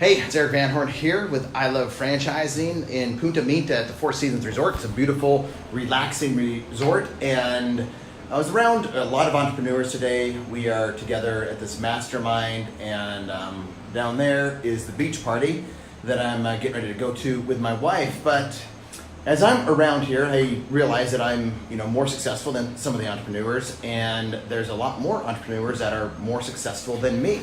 Hey, it's Erik Van Horn here with I Love Franchising in Punta Mita at the Four Seasons Resort. It's a beautiful, relaxing resort, and I was around a lot of entrepreneurs today. We are together at this mastermind, and down there is the beach party that I'm getting ready to go to with my wife. But as I'm around here, I realize that I'm more successful than some of the entrepreneurs, and there's a lot more entrepreneurs that are more successful than me.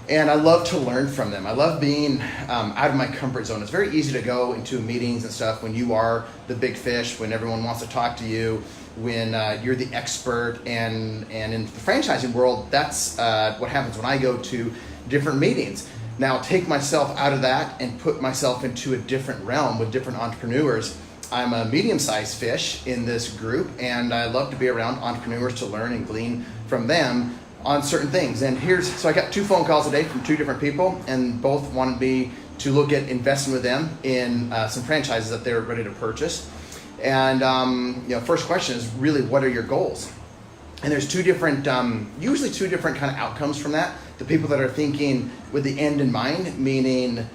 And I love to learn from them. I love being out of my comfort zone. It's very easy to go into meetings and stuff when you are the big fish, when everyone wants to talk to you, when you're the expert. And in the franchising world, that's what happens when I go to different meetings. Now, take myself out of that and put myself into a different realm with different entrepreneurs. I'm a medium-sized fish in this group, and I love to be around entrepreneurs to learn and glean from them on certain things. And so I got 2 phone calls today from 2 different people, and both wanted me to look at investing with them in some franchises that they're ready to purchase. And first question is really, what are your goals? And there's usually two different kind of outcomes from that. The people that are thinking with the end in mind, meaning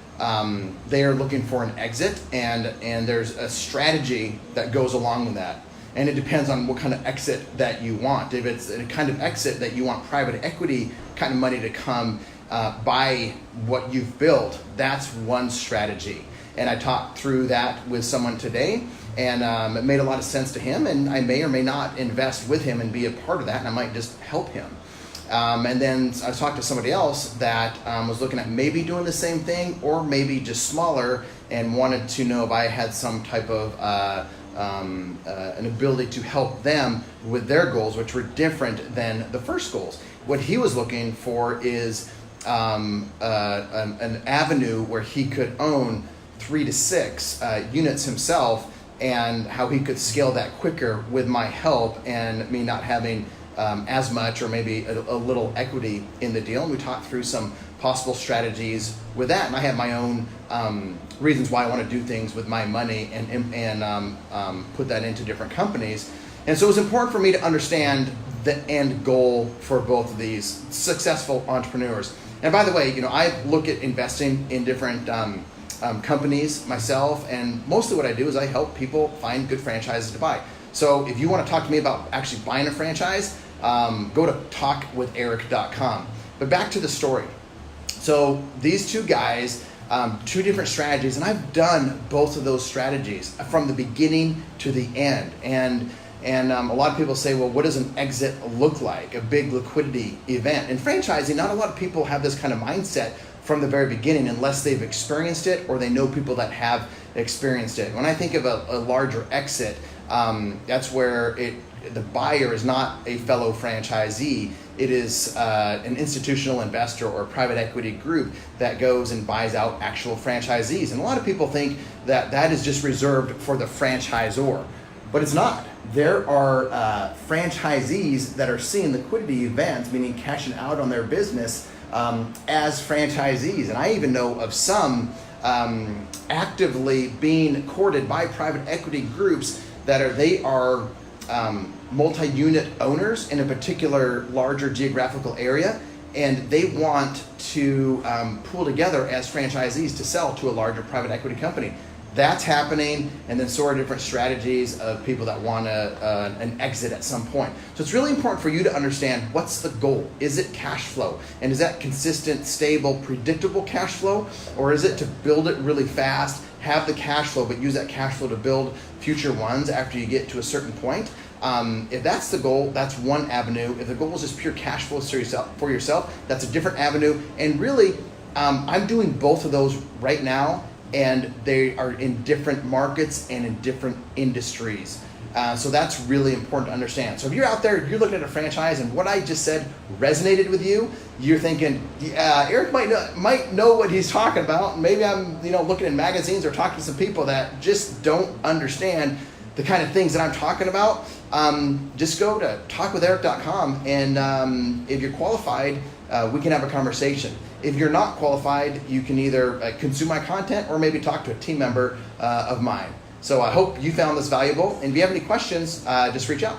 they are looking for an exit, and there's a strategy that goes along with that. And it depends on what kind of exit that you want. If it's a kind of exit that you want private equity kind of money to come buy what you've built, that's one strategy. And I talked through that with someone today, and it made a lot of sense to him, and I may or may not invest with him and be a part of that, and I might just help him. And then I talked to somebody else that was looking at maybe doing the same thing, or maybe just smaller, and wanted to know if I had some type of an ability to help them with their goals, which were different than the first goals. What he was looking for is an avenue where he could own 3 to 6 units himself, and how he could scale that quicker with my help and me not having as much or maybe a little equity in the deal. And we talked through some possible strategies with that, and I have my own reasons why I want to do things with my money and put that into different companies. And so it was important for me to understand the end goal for both of these successful entrepreneurs. And by the way, I look at investing in different companies myself, and mostly what I do is I help people find good franchises to buy. So if you want to talk to me about actually buying a franchise, go to talkwitheric.com. But back to the story. So these 2 guys, 2 different strategies, and I've done both of those strategies from the beginning to the end. And a lot of people say, well, what does an exit look like? A big liquidity event. In franchising, not a lot of people have this kind of mindset from the very beginning unless they've experienced it or they know people that have experienced it. When I think of a larger exit, that's where the buyer is not a fellow franchisee. It is an institutional investor or a private equity group that goes and buys out actual franchisees. And a lot of people think that that is just reserved for the franchisor, but it's not. There are franchisees that are seeing liquidity events, meaning cashing out on their business as franchisees. And I even know of some actively being courted by private equity groups that are multi-unit owners in a particular larger geographical area, and they want to pool together as franchisees to sell to a larger private equity company. That's happening, and then so are different strategies of people that want an exit at some point. So it's really important for you to understand, what's the goal? Is it cash flow? And is that consistent, stable, predictable cash flow? Or is it to build it really fast, have the cash flow, but use that cash flow to build future ones after you get to a certain point? If that's the goal, that's one avenue. If the goal is just pure cash flow for yourself, that's a different avenue. And really, I'm doing both of those right now, and they are in different markets and in different industries. So that's really important to understand. So if you're out there, you're looking at a franchise, and what I just said resonated with you, you're thinking, Erik might know what he's talking about. Maybe I'm looking in magazines or talking to some people that just don't understand the kind of things that I'm talking about. Just go to talkwitheric.com, and if you're qualified, we can have a conversation. If you're not qualified, you can either consume my content or maybe talk to a team member of mine. So I hope you found this valuable. And if you have any questions, just reach out.